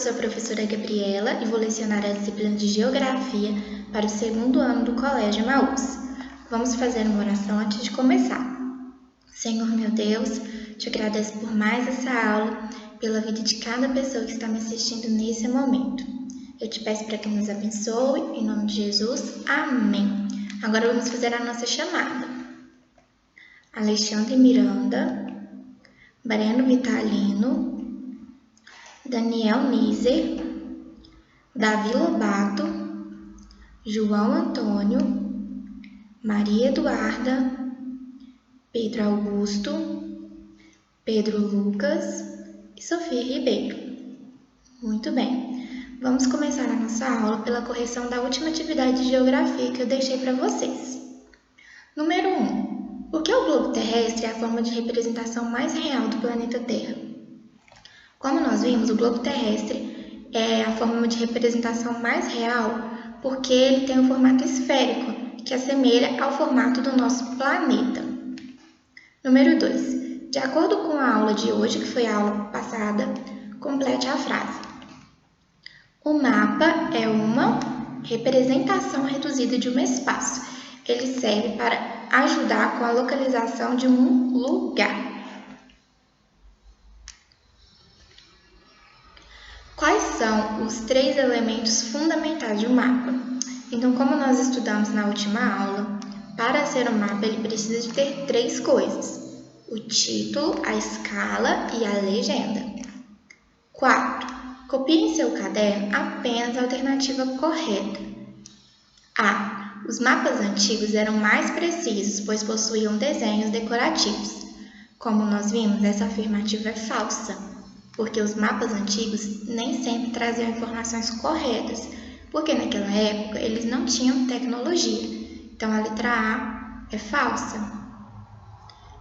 sou a professora Gabriela e vou lecionar a disciplina de Geografia para o segundo ano do Colégio Emaús. Vamos fazer uma oração antes de começar. Senhor meu Deus, te agradeço por mais essa aula, pela vida de cada pessoa que está me assistindo nesse momento. Eu te peço para que nos abençoe, em nome de Jesus. Amém. Agora vamos fazer a nossa chamada. Alexandre Miranda, Breno Vitalino, Daniel Nizer, Davi Lobato, João Antônio, Maria Eduarda, Pedro Augusto, Pedro Lucas e Sofia Ribeiro. Muito bem, vamos começar a nossa aula pela correção da última atividade de geografia que eu deixei para vocês. Número 1. Por que o globo terrestre é a forma de representação mais real do planeta Terra? Como nós vimos, o globo terrestre é a forma de representação mais real porque ele tem um formato esférico, que assemelha ao formato do nosso planeta. Número 2. De acordo com a aula de hoje, que foi a aula passada, complete a frase. O mapa é uma representação reduzida de um espaço. Ele serve para ajudar com a localização de um lugar. Quais são os 3 elementos fundamentais de um mapa? Então, como nós estudamos na última aula, para ser um mapa ele precisa de ter 3 coisas: o título, a escala e a legenda. 4. Copie em seu caderno apenas a alternativa correta. A. Os mapas antigos eram mais precisos, pois possuíam desenhos decorativos. Como nós vimos, essa afirmativa é falsa, porque os mapas antigos nem sempre traziam informações corretas, porque naquela época eles não tinham tecnologia. Então a letra A é falsa.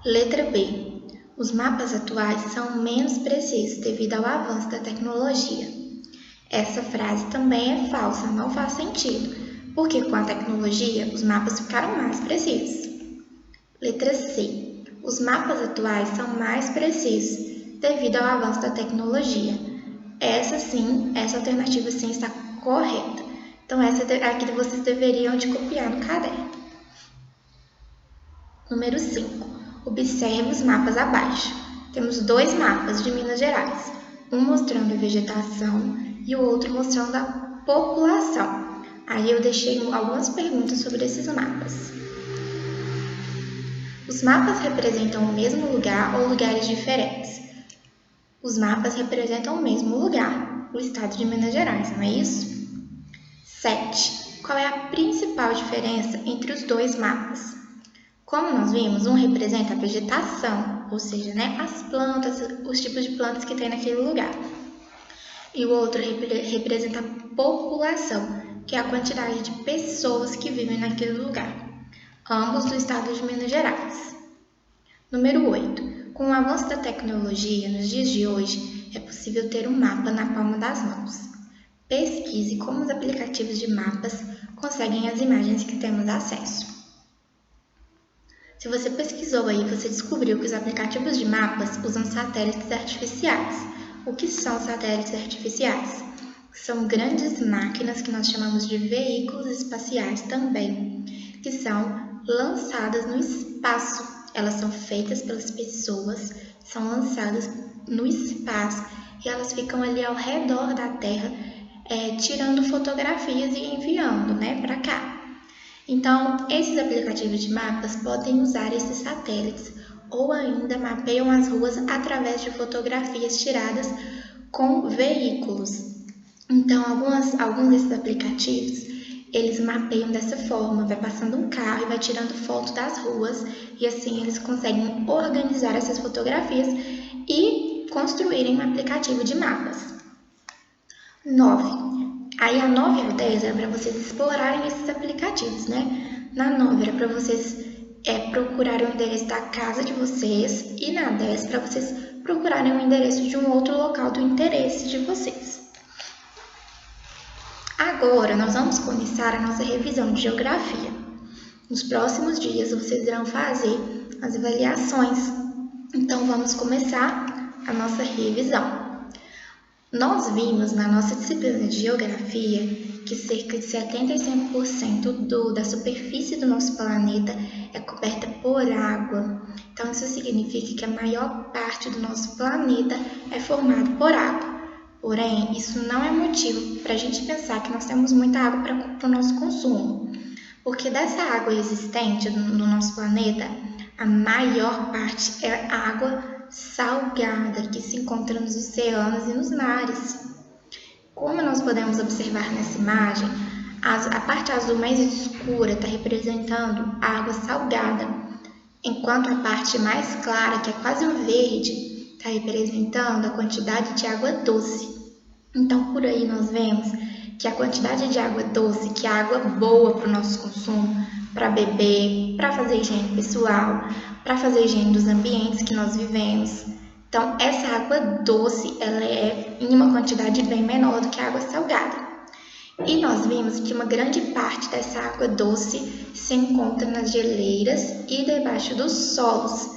Letra B. Os mapas atuais são menos precisos devido ao avanço da tecnologia. Essa frase também é falsa, não faz sentido, porque com a tecnologia os mapas ficaram mais precisos. Letra C. Os mapas atuais são mais precisos devido ao avanço da tecnologia. Essa alternativa sim está correta. Então essa aqui vocês deveriam de copiar no caderno. Número 5. Observe os mapas abaixo. Temos 2 mapas de Minas Gerais, um mostrando a vegetação e o outro mostrando a população. Aí eu deixei algumas perguntas sobre esses mapas. Os mapas representam o mesmo lugar ou lugares diferentes? Os mapas representam o mesmo lugar, o estado de Minas Gerais, não é isso? 7. Qual é a principal diferença entre os 2 mapas? Como nós vimos, um representa a vegetação, ou seja, as plantas, os tipos de plantas que tem naquele lugar. E o outro representa a população, que é a quantidade de pessoas que vivem naquele lugar. Ambos do estado de Minas Gerais. Número 8. Com o avanço da tecnologia, nos dias de hoje, é possível ter um mapa na palma das mãos. Pesquise como os aplicativos de mapas conseguem as imagens que temos acesso. Se você pesquisou aí, você descobriu que os aplicativos de mapas usam satélites artificiais. O que são satélites artificiais? São grandes máquinas que nós chamamos de veículos espaciais também, que são lançadas no espaço. Elas são feitas pelas pessoas, são lançadas no espaço e elas ficam ali ao redor da Terra, tirando fotografias e enviando, para cá. Então, esses aplicativos de mapas podem usar esses satélites ou ainda mapeiam as ruas através de fotografias tiradas com veículos. Então, alguns desses aplicativos, eles mapeiam dessa forma, vai passando um carro e vai tirando foto das ruas e assim eles conseguem organizar essas fotografias e construírem um aplicativo de mapas. 9. Aí a 9 e a 10 era para vocês explorarem esses aplicativos, Na 9 era para vocês procurarem o endereço da casa de vocês e na 10 para vocês procurarem o endereço de um outro local do interesse de vocês. Agora nós vamos começar a nossa revisão de geografia. Nos próximos dias vocês irão fazer as avaliações. Então vamos começar a nossa revisão. Nós vimos na nossa disciplina de Geografia que cerca de 75% da superfície do nosso planeta é coberta por água. Então, isso significa que a maior parte do nosso planeta é formado por água. Porém, isso não é motivo para a gente pensar que nós temos muita água para o nosso consumo. Porque dessa água existente no nosso planeta, a maior parte é água salgada que se encontra nos oceanos e nos mares. Como nós podemos observar nessa imagem, a parte azul mais escura está representando a água salgada, enquanto a parte mais clara, que é quase um verde, está representando a quantidade de água doce. Então, por aí nós vemos que a quantidade de água doce, que é água boa para o nosso consumo, para beber, para fazer higiene pessoal, para fazer higiene dos ambientes que nós vivemos. Então, essa água doce, ela é em uma quantidade bem menor do que a água salgada. E nós vimos que uma grande parte dessa água doce se encontra nas geleiras e debaixo dos solos.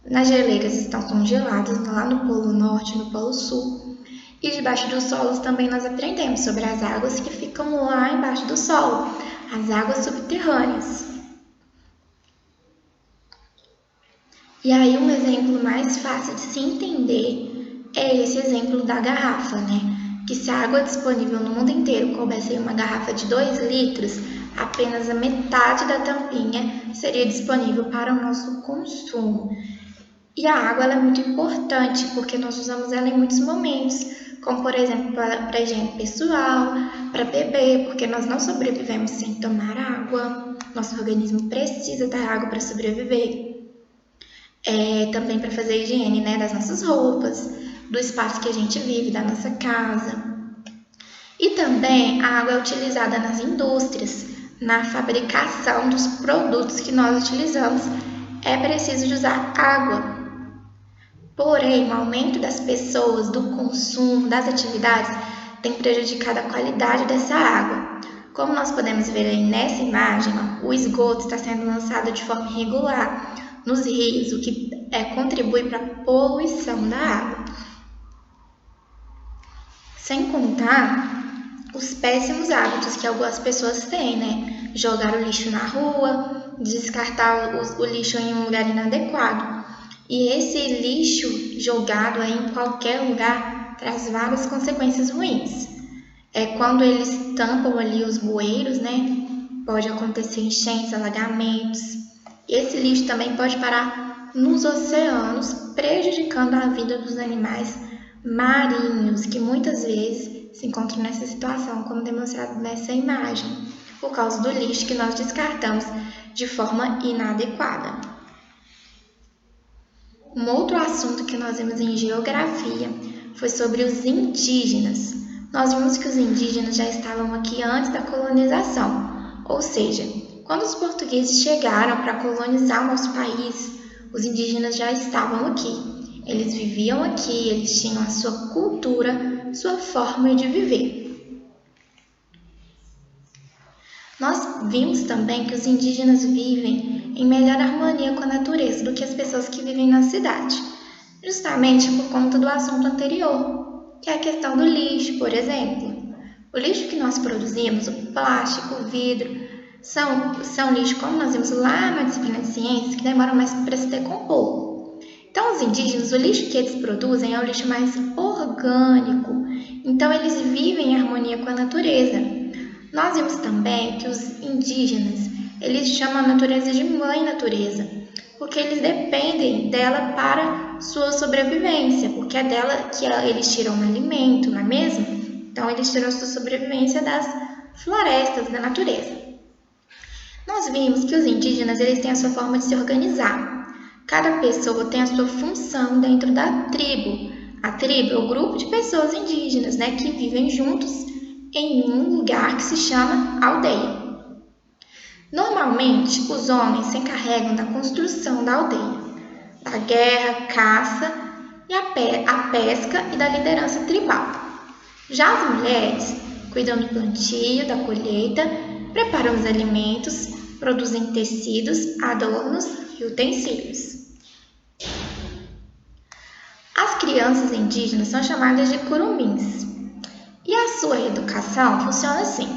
Nas geleiras estão congeladas lá no Polo Norte e no Polo Sul. E debaixo dos solos também nós aprendemos sobre as águas que ficam lá embaixo do solo, as águas subterrâneas. E aí um exemplo mais fácil de se entender é esse exemplo da garrafa, né? Que se a água disponível no mundo inteiro coubesse em uma garrafa de 2 litros, apenas a metade da tampinha seria disponível para o nosso consumo. E a água ela é muito importante porque nós usamos ela em muitos momentos, como por exemplo para higiene pessoal, para beber, porque nós não sobrevivemos sem tomar água, nosso organismo precisa da água para sobreviver. Também para fazer higiene, né, das nossas roupas, do espaço que a gente vive, da nossa casa. E também a água é utilizada nas indústrias, na fabricação dos produtos que nós utilizamos. É preciso de usar água. Porém, o aumento das pessoas, do consumo, das atividades, tem prejudicado a qualidade dessa água. Como nós podemos ver aí nessa imagem, o esgoto está sendo lançado de forma irregular nos rios, o que contribui para a poluição da água. Sem contar os péssimos hábitos que algumas pessoas têm, né? Jogar o lixo na rua, descartar o lixo em um lugar inadequado. E esse lixo jogado aí em qualquer lugar traz várias consequências ruins. Quando eles tampam ali os bueiros, né? Pode acontecer enchentes, alagamentos. Esse lixo também pode parar nos oceanos, prejudicando a vida dos animais marinhos, que muitas vezes se encontram nessa situação, como demonstrado nessa imagem, por causa do lixo que nós descartamos de forma inadequada. Um outro assunto que nós vimos em geografia foi sobre os indígenas. Nós vimos que os indígenas já estavam aqui antes da colonização, ou seja, quando os portugueses chegaram para colonizar o nosso país, os indígenas já estavam aqui. Eles viviam aqui, eles tinham a sua cultura, sua forma de viver. Nós vimos também que os indígenas vivem em melhor harmonia com a natureza do que as pessoas que vivem na cidade, justamente por conta do assunto anterior, que é a questão do lixo, por exemplo. O lixo que nós produzimos, o plástico, o vidro, são lixo, como nós vimos lá na disciplina de ciências, que demoram mais para se decompor. Então, os indígenas, o lixo que eles produzem é o lixo mais orgânico. Então, eles vivem em harmonia com a natureza. Nós vimos também que os indígenas, eles chamam a natureza de mãe natureza, porque eles dependem dela para sua sobrevivência, porque é dela que eles tiram o alimento, não é mesmo? Então, eles tiram a sua sobrevivência das florestas, da natureza. Nós vimos que os indígenas eles têm a sua forma de se organizar. Cada pessoa tem a sua função dentro da tribo. A tribo é o grupo de pessoas indígenas, né, que vivem juntos em um lugar que se chama aldeia. Normalmente, os homens se encarregam da construção da aldeia, da guerra, caça e a pesca e da liderança tribal. Já as mulheres cuidam do plantio, da colheita, preparam os alimentos, produzem tecidos, adornos e utensílios. As crianças indígenas são chamadas de curumins. E a sua educação funciona assim.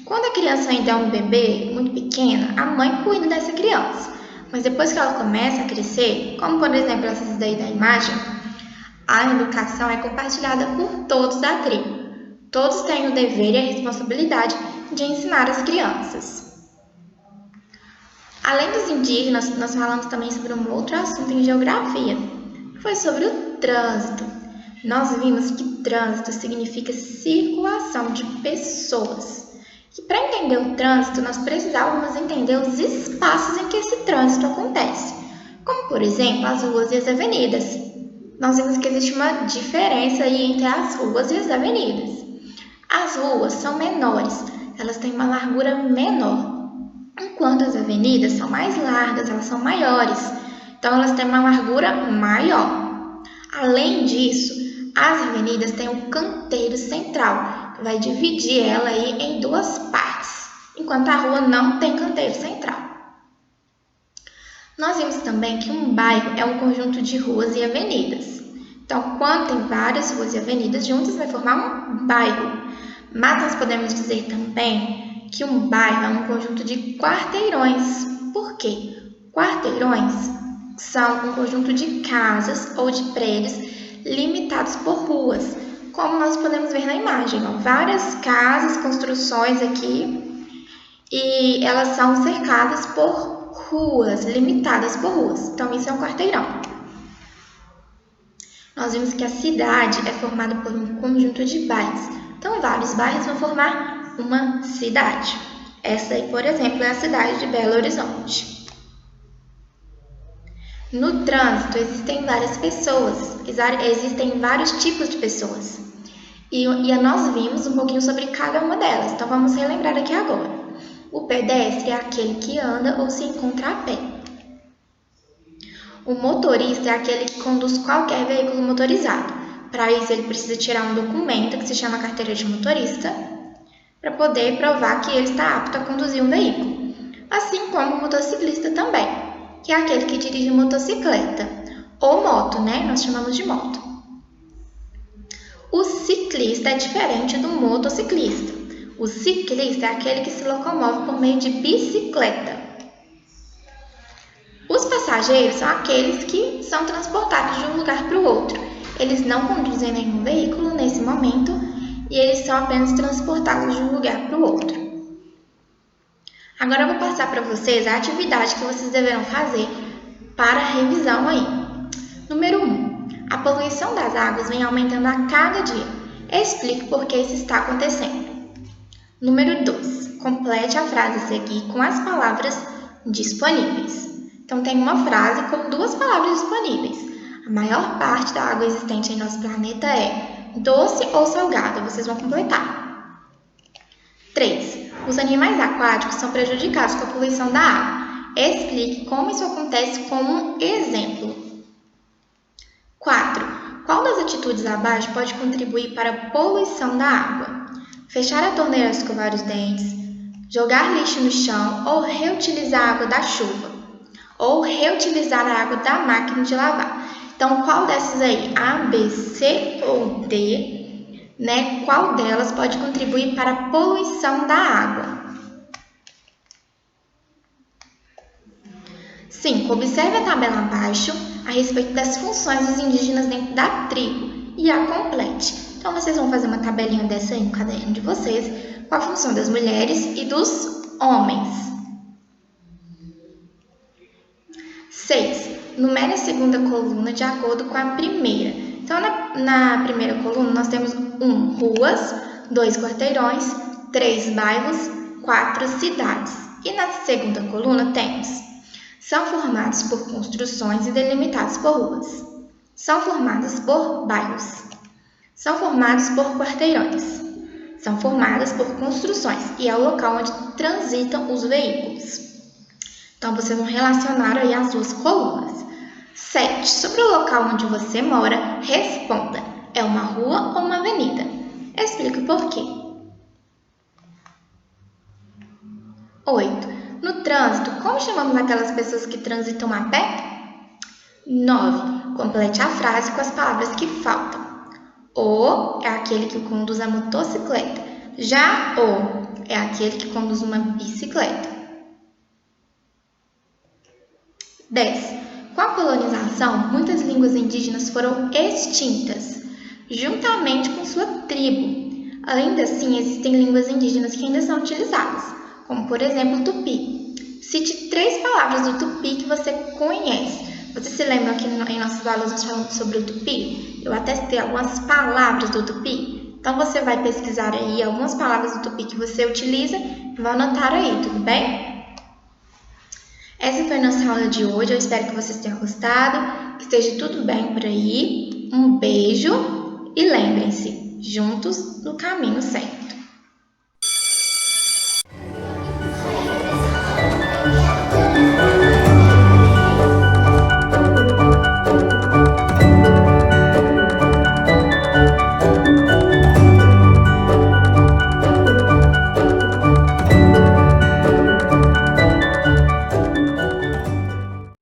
Quando a criança ainda é um bebê, muito pequena, a mãe cuida dessa criança. Mas depois que ela começa a crescer, como por exemplo essas daí da imagem, a educação é compartilhada por todos da tribo. Todos têm o dever e a responsabilidade de ensinar as crianças. Além dos indígenas, nós falamos também sobre um outro assunto em geografia, que foi sobre o trânsito. Nós vimos que trânsito significa circulação de pessoas. E para entender o trânsito, nós precisávamos entender os espaços em que esse trânsito acontece, como por exemplo as ruas e as avenidas. Nós vimos que existe uma diferença aí entre as ruas e as avenidas. As ruas são menores, elas têm uma largura menor, enquanto as avenidas são mais largas, elas são maiores, então elas têm uma largura maior. Além disso, as avenidas têm um canteiro central, que vai dividir ela aí em duas partes, enquanto a rua não tem canteiro central. Nós vimos também que um bairro é um conjunto de ruas e avenidas. Então, quando tem várias ruas e avenidas juntas, vai formar um bairro. Mas nós podemos dizer também que um bairro é um conjunto de quarteirões. Por quê? Quarteirões são um conjunto de casas ou de prédios limitados por ruas, como nós podemos ver na imagem. Ó, várias casas, construções aqui, e elas são cercadas por ruas, limitadas por ruas. Então, isso é um quarteirão. Nós vimos que a cidade é formada por um conjunto de bairros. Então, vários bairros vão formar uma cidade. Essa aí, por exemplo, é a cidade de Belo Horizonte. No trânsito, existem várias pessoas, existem vários tipos de pessoas. E nós vimos um pouquinho sobre cada uma delas, então vamos relembrar aqui agora. O pedestre é aquele que anda ou se encontra a pé. O motorista é aquele que conduz qualquer veículo motorizado. Para isso, ele precisa tirar um documento que se chama carteira de motorista, para poder provar que ele está apto a conduzir um veículo. Assim como o motociclista também, que é aquele que dirige motocicleta, ou moto, né? Nós chamamos de moto. O ciclista é diferente do motociclista. O ciclista é aquele que se locomove por meio de bicicleta. Os passageiros são aqueles que são transportados de um lugar para o outro. Eles não conduzem nenhum veículo nesse momento e eles são apenas transportados de um lugar para o outro. Agora eu vou passar para vocês a atividade que vocês deverão fazer para a revisão aí. Número 1. A poluição das águas vem aumentando a cada dia. Explique por que isso está acontecendo. Número 2. Complete a frase a seguir com as palavras disponíveis. Então, tem uma frase com duas palavras disponíveis. A maior parte da água existente em nosso planeta é doce ou salgada. Vocês vão completar. 3. Os animais aquáticos são prejudicados com a poluição da água. Explique como isso acontece com um exemplo. 4. Qual das atitudes abaixo pode contribuir para a poluição da água? Fechar a torneira ao escovar os dentes, jogar lixo no chão ou reutilizar a água da chuva, ou reutilizar a água da máquina de lavar. Então, qual dessas aí, A, B, C ou D, né? Qual delas pode contribuir para a poluição da água? 5. Observe a tabela abaixo a respeito das funções dos indígenas dentro da tribo e a complete. Então, vocês vão fazer uma tabelinha dessa aí no caderno de vocês, com a função das mulheres e dos homens. 6. Numere a segunda coluna de acordo com a primeira. Então, na primeira coluna, nós temos 1. Ruas, 2. Quarteirões, 3. Bairros, 4. Cidades. E na segunda coluna temos: são formados por construções e delimitados por ruas. São formadas por bairros. São formados por quarteirões. São formadas por construções e é o local onde transitam os veículos. Então, vocês vão relacionar aí as duas colunas. 7. Sobre o local onde você mora, responda: é uma rua ou uma avenida? Explique o porquê. 8. No trânsito, como chamamos aquelas pessoas que transitam a pé? 9. Complete a frase com as palavras que faltam. O é aquele que conduz a motocicleta. Já o é aquele que conduz uma bicicleta. 10. Com a colonização, muitas línguas indígenas foram extintas, juntamente com sua tribo. Ainda assim, existem línguas indígenas que ainda são utilizadas, como por exemplo o tupi. Cite 3 palavras do tupi que você conhece. Você se lembra que em nossas aulas nós falamos sobre o tupi? Eu até citei algumas palavras do tupi. Então você vai pesquisar aí algumas palavras do tupi que você utiliza e vai anotar aí, tudo bem? Essa foi a nossa aula de hoje. Eu espero que vocês tenham gostado, que esteja tudo bem por aí. Um beijo e lembrem-se, juntos no caminho sempre.